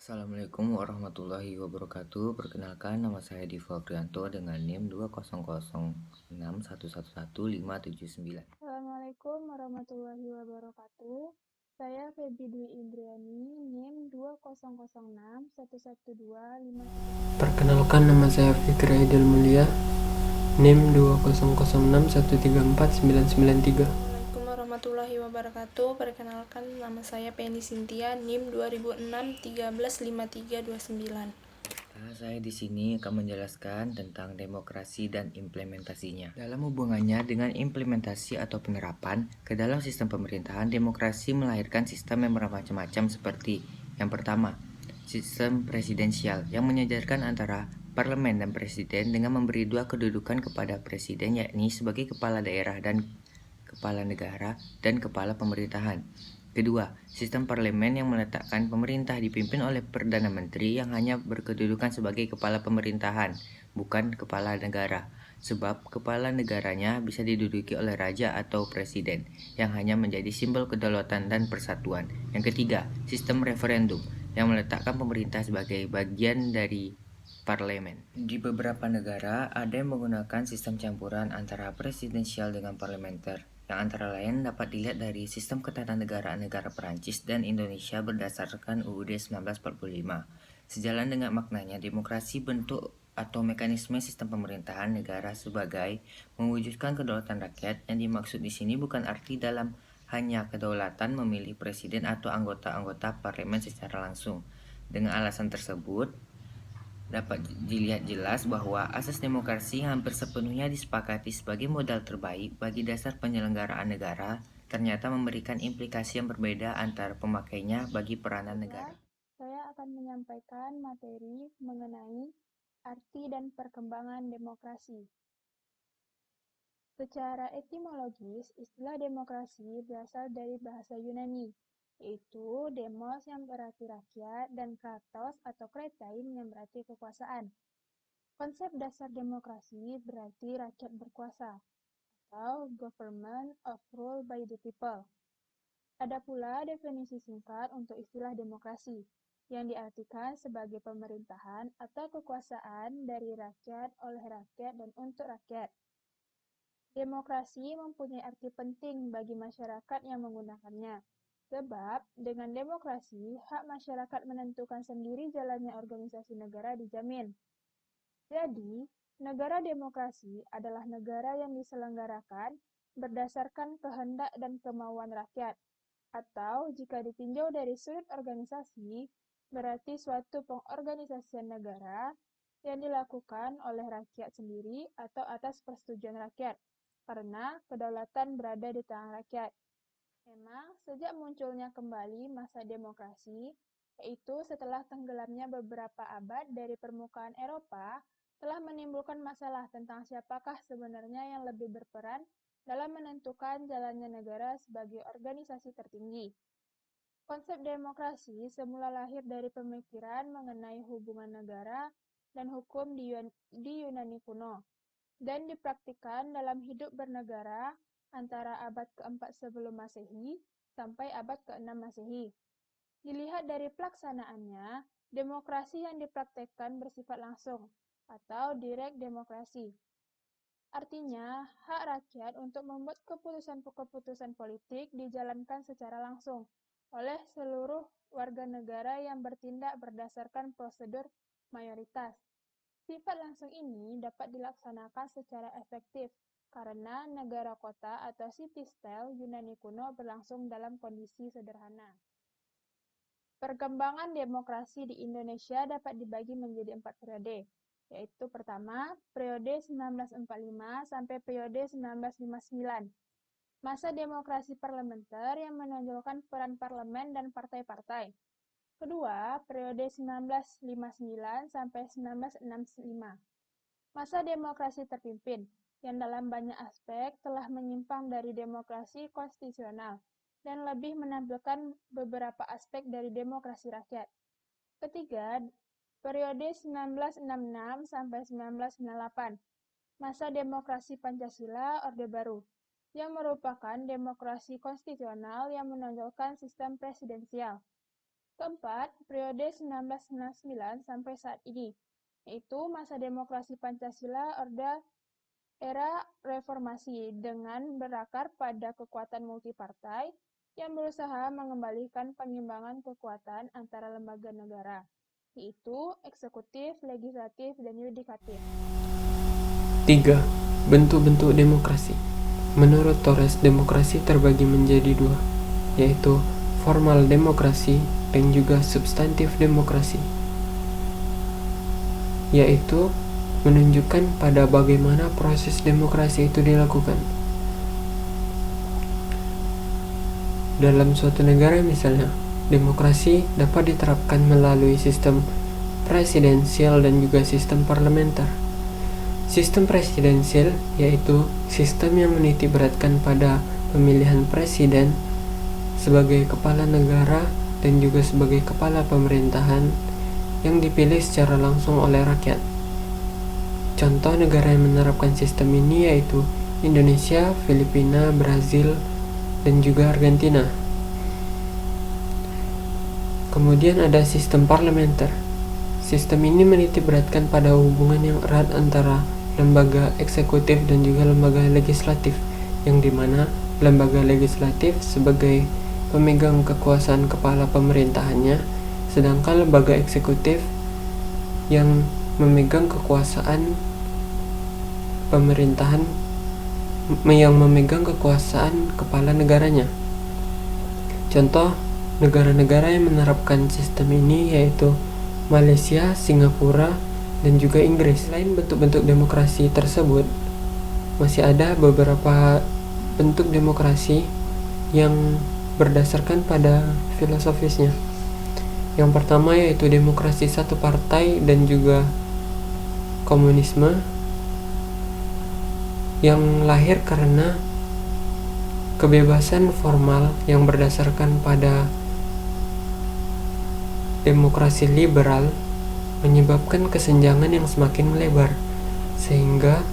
Assalamualaikum warahmatullahi wabarakatuh. Perkenalkan, nama saya Diva Prianto dengan NIM 20061111579. Assalamualaikum warahmatullahi wabarakatuh. Saya Feby Dwi Indriani, NIM 200611251. Perkenalkan, nama saya Fikri Aidil Mulia, NIM 20061349993. Assalamualaikum warahmatullahi wabarakatuh. Perkenalkan, nama saya Penny Cynthia, NIM 2006 135329. Saya di sini akan menjelaskan tentang demokrasi dan implementasinya. Dalam hubungannya dengan implementasi atau penerapan ke dalam sistem pemerintahan, demokrasi melahirkan sistem yang bermacam-macam seperti yang pertama, sistem presidensial yang menyejajarkan antara parlemen dan presiden dengan memberi dua kedudukan kepada presiden, yakni sebagai kepala daerah dan kepala negara dan kepala pemerintahan. Kedua, sistem parlemen yang meletakkan pemerintah dipimpin oleh Perdana Menteri yang hanya berkedudukan sebagai kepala pemerintahan, bukan kepala negara, sebab kepala negaranya bisa diduduki oleh raja atau presiden, yang hanya menjadi simbol kedaulatan dan persatuan. Yang ketiga, sistem referendum yang meletakkan pemerintah sebagai bagian dari parlemen. Di beberapa negara ada yang menggunakan sistem campuran antara presidensial dengan parlementer, yang antara lain dapat dilihat dari sistem ketatanegaraan negara Perancis dan Indonesia berdasarkan UUD 1945. Sejalan dengan maknanya, demokrasi bentuk atau mekanisme sistem pemerintahan negara sebagai mewujudkan kedaulatan rakyat. Yang dimaksud di sini bukan arti dalam hanya kedaulatan memilih presiden atau anggota-anggota parlemen secara langsung. Dengan alasan tersebut, dapat dilihat jelas bahwa asas demokrasi hampir sepenuhnya disepakati sebagai modal terbaik bagi dasar penyelenggaraan negara, ternyata memberikan implikasi yang berbeda antar pemakainya bagi peranan negara. Saya akan menyampaikan materi mengenai arti dan perkembangan demokrasi. Secara etimologis, istilah demokrasi berasal dari bahasa Yunani, yaitu demos yang berarti rakyat dan kratos atau kretain yang berarti kekuasaan. Konsep dasar demokrasi berarti rakyat berkuasa, atau government of rule by the people. Ada pula definisi singkat untuk istilah demokrasi, yang diartikan sebagai pemerintahan atau kekuasaan dari rakyat, oleh rakyat, dan untuk rakyat. Demokrasi mempunyai arti penting bagi masyarakat yang menggunakannya, sebab dengan demokrasi, hak masyarakat menentukan sendiri jalannya organisasi negara dijamin. Jadi, negara demokrasi adalah negara yang diselenggarakan berdasarkan kehendak dan kemauan rakyat, atau jika ditinjau dari sudut organisasi, berarti suatu pengorganisasian negara yang dilakukan oleh rakyat sendiri atau atas persetujuan rakyat, karena kedaulatan berada di tangan rakyat. Memang, sejak munculnya kembali masa demokrasi, yaitu setelah tenggelamnya beberapa abad dari permukaan Eropa, telah menimbulkan masalah tentang siapakah sebenarnya yang lebih berperan dalam menentukan jalannya negara sebagai organisasi tertinggi. Konsep demokrasi semula lahir dari pemikiran mengenai hubungan negara dan hukum di Yunani kuno, dan dipraktikkan dalam hidup bernegara antara abad ke-4 sebelum Masehi sampai abad ke-6 Masehi. Dilihat dari pelaksanaannya, demokrasi yang dipraktekkan bersifat langsung, atau direct demokrasi. Artinya, hak rakyat untuk membuat keputusan-keputusan politik dijalankan secara langsung oleh seluruh warga negara yang bertindak berdasarkan prosedur mayoritas. Sifat langsung ini dapat dilaksanakan secara efektif karena negara kota atau city-style Yunani kuno berlangsung dalam kondisi sederhana. Perkembangan demokrasi di Indonesia dapat dibagi menjadi 4 periode, yaitu pertama, periode 1945 sampai periode 1959. Masa demokrasi parlementer yang menonjolkan peran parlemen dan partai-partai. Kedua, periode 1959 sampai 1965. Masa demokrasi terpimpin, yang dalam banyak aspek telah menyimpang dari demokrasi konstitusional dan lebih menampilkan beberapa aspek dari demokrasi rakyat. Ketiga, periode 1966 sampai 1998, masa demokrasi Pancasila Orde Baru, yang merupakan demokrasi konstitusional yang menonjolkan sistem presidensial. Keempat, periode 1999 sampai saat ini, yaitu masa demokrasi Pancasila era reformasi dengan berakar pada kekuatan multipartai yang berusaha mengembalikan pengimbangan kekuatan antara lembaga negara, yaitu eksekutif, legislatif, dan yudikatif. 3. Bentuk-bentuk demokrasi. Menurut Torres, demokrasi terbagi menjadi dua, yaitu formal demokrasi dan juga substantif demokrasi, yaitu menunjukkan pada bagaimana proses demokrasi itu dilakukan. Dalam suatu negara misalnya, demokrasi dapat diterapkan melalui sistem presidensial dan juga sistem parlementer. Sistem presidensial yaitu sistem yang menitik beratkan pada pemilihan presiden sebagai kepala negara dan juga sebagai kepala pemerintahan yang dipilih secara langsung oleh rakyat. Contoh negara yang menerapkan sistem ini yaitu Indonesia, Filipina, Brazil, dan juga Argentina. Kemudian ada sistem parlementer. Sistem ini menitik beratkan pada hubungan yang erat antara lembaga eksekutif dan juga lembaga legislatif, yang dimana lembaga legislatif sebagai pemegang kekuasaan kepala pemerintahannya, sedangkan lembaga eksekutif yang memegang kekuasaan pemerintahan, yang memegang kekuasaan kepala negaranya. Contoh negara-negara yang menerapkan sistem ini yaitu Malaysia, Singapura, dan juga Inggris. Selain bentuk-bentuk demokrasi tersebut, masih ada beberapa bentuk demokrasi yang berdasarkan pada filosofisnya. Yang pertama yaitu demokrasi satu partai dan juga komunisme, yang lahir karena kebebasan formal yang berdasarkan pada demokrasi liberal menyebabkan kesenjangan yang semakin melebar, sehingga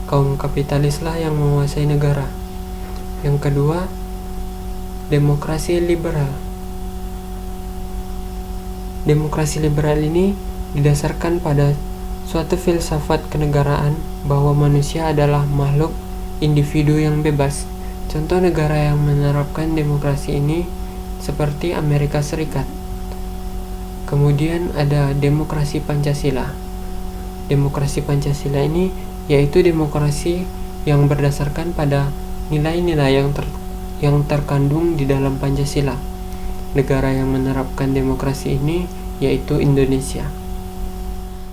kaum kapitalislah yang menguasai negara. Yang kedua, demokrasi liberal. Demokrasi liberal ini didasarkan pada suatu filsafat kenegaraan bahwa manusia adalah makhluk individu yang bebas. Contoh negara yang menerapkan demokrasi ini seperti Amerika Serikat. Kemudian ada demokrasi Pancasila. Demokrasi Pancasila ini yaitu demokrasi yang berdasarkan pada nilai-nilai yang terkandung di dalam Pancasila. Negara yang menerapkan demokrasi ini yaitu Indonesia.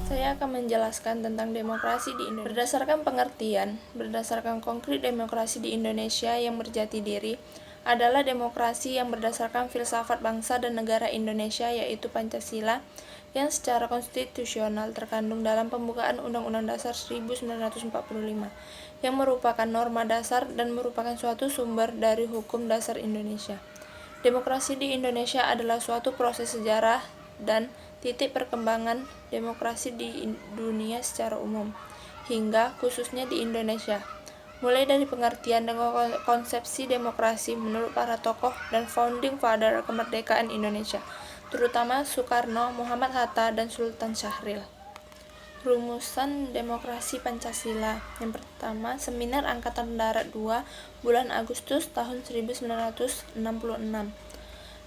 Saya akan menjelaskan tentang demokrasi di Indonesia. Berdasarkan pengertian, berdasarkan konkret demokrasi di Indonesia yang berjati diri adalah demokrasi yang berdasarkan filsafat bangsa dan negara Indonesia yaitu Pancasila yang secara konstitusional terkandung dalam pembukaan Undang-Undang Dasar 1945 yang merupakan norma dasar dan merupakan suatu sumber dari hukum dasar Indonesia. Demokrasi di Indonesia adalah suatu proses sejarah dan titik perkembangan demokrasi di dunia secara umum, hingga khususnya di Indonesia. Mulai dari pengertian dan konsepsi demokrasi menurut para tokoh dan founding father kemerdekaan Indonesia, terutama Soekarno, Muhammad Hatta, dan Sultan Syahrir. Rumusan Demokrasi Pancasila. Yang pertama, Seminar Angkatan Darat 2, bulan Agustus tahun 1966.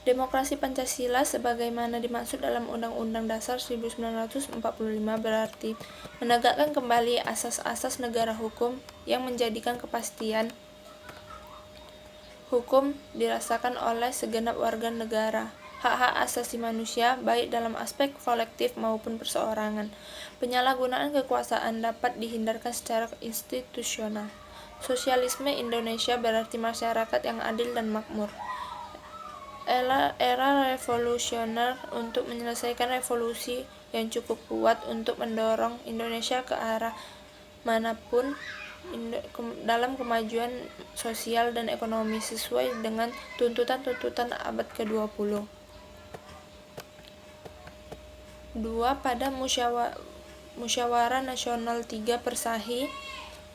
Demokrasi Pancasila sebagaimana dimaksud dalam Undang-Undang Dasar 1945 berarti menegakkan kembali asas-asas negara hukum yang menjadikan kepastian hukum dirasakan oleh segenap warga negara. Hak-hak asasi manusia baik dalam aspek kolektif maupun perseorangan. Penyalahgunaan kekuasaan dapat dihindarkan secara institusional. Sosialisme Indonesia berarti masyarakat yang adil dan makmur. Era revolusioner untuk menyelesaikan revolusi yang cukup kuat untuk mendorong Indonesia ke arah manapun dalam kemajuan sosial dan ekonomi sesuai dengan tuntutan-tuntutan abad ke-20. 2. Pada Musyawarah Nasional 3 Persahi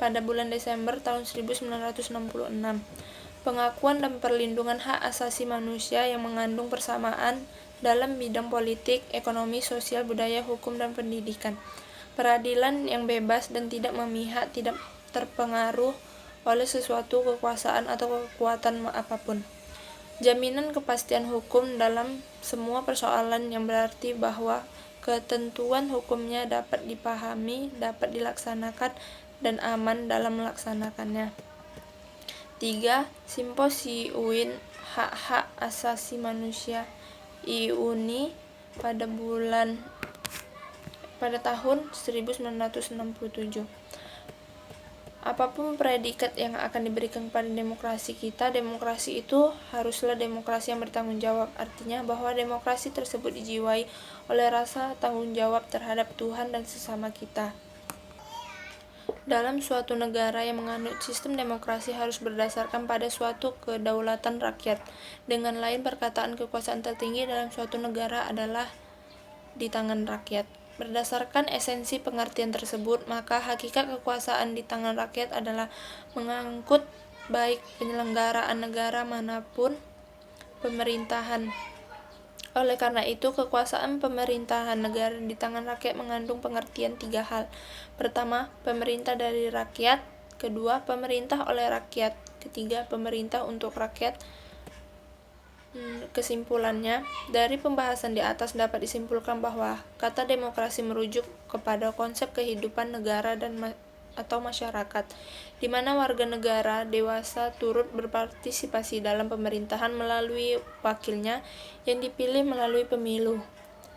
pada bulan Desember tahun 1966. pengakuan dan perlindungan hak asasi manusia yang mengandung persamaan dalam bidang politik, ekonomi, sosial, budaya, hukum, dan pendidikan. Peradilan yang bebas dan tidak memihak, tidak terpengaruh oleh sesuatu kekuasaan atau kekuatan apapun. Jaminan kepastian hukum dalam semua persoalan yang berarti bahwa ketentuan hukumnya dapat dipahami, dapat dilaksanakan, dan aman dalam melaksanakannya. 3. Simposium Hak-Hak Asasi Manusia IUNI pada tahun 1967. Apapun predikat yang akan diberikan kepada demokrasi kita, demokrasi itu haruslah demokrasi yang bertanggung jawab. Artinya bahwa demokrasi tersebut dijiwai oleh rasa tanggung jawab terhadap Tuhan dan sesama kita. Dalam suatu negara yang menganut sistem demokrasi harus berdasarkan pada suatu kedaulatan rakyat. Dengan lain perkataan, kekuasaan tertinggi dalam suatu negara adalah di tangan rakyat. Berdasarkan esensi pengertian tersebut, maka hakikat kekuasaan di tangan rakyat adalah mengangkut baik penyelenggaraan negara manapun pemerintahan. Oleh karena itu, kekuasaan pemerintahan negara di tangan rakyat mengandung pengertian 3 hal. Pertama, pemerintah dari rakyat. Kedua, pemerintah oleh rakyat. Ketiga, pemerintah untuk rakyat. Kesimpulannya, dari pembahasan di atas dapat disimpulkan bahwa kata demokrasi merujuk kepada konsep kehidupan negara atau masyarakat, di mana warga negara dewasa turut berpartisipasi dalam pemerintahan melalui wakilnya yang dipilih melalui pemilu.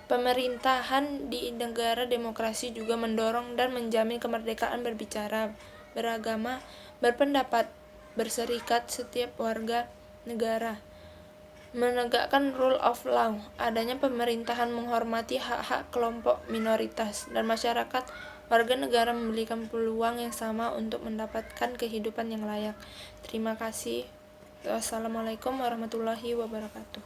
Pemerintahan di negara demokrasi juga mendorong dan menjamin kemerdekaan berbicara, beragama, berpendapat, berserikat setiap warga negara. Menegakkan rule of law, adanya pemerintahan menghormati hak-hak kelompok minoritas, dan masyarakat warga negara memberikan peluang yang sama untuk mendapatkan kehidupan yang layak. Terima kasih. Wassalamualaikum warahmatullahi wabarakatuh.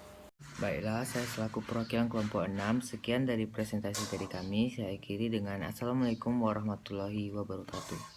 Baiklah, saya selaku perwakilan kelompok 6, sekian dari presentasi dari kami. Saya akhiri dengan Assalamualaikum warahmatullahi wabarakatuh.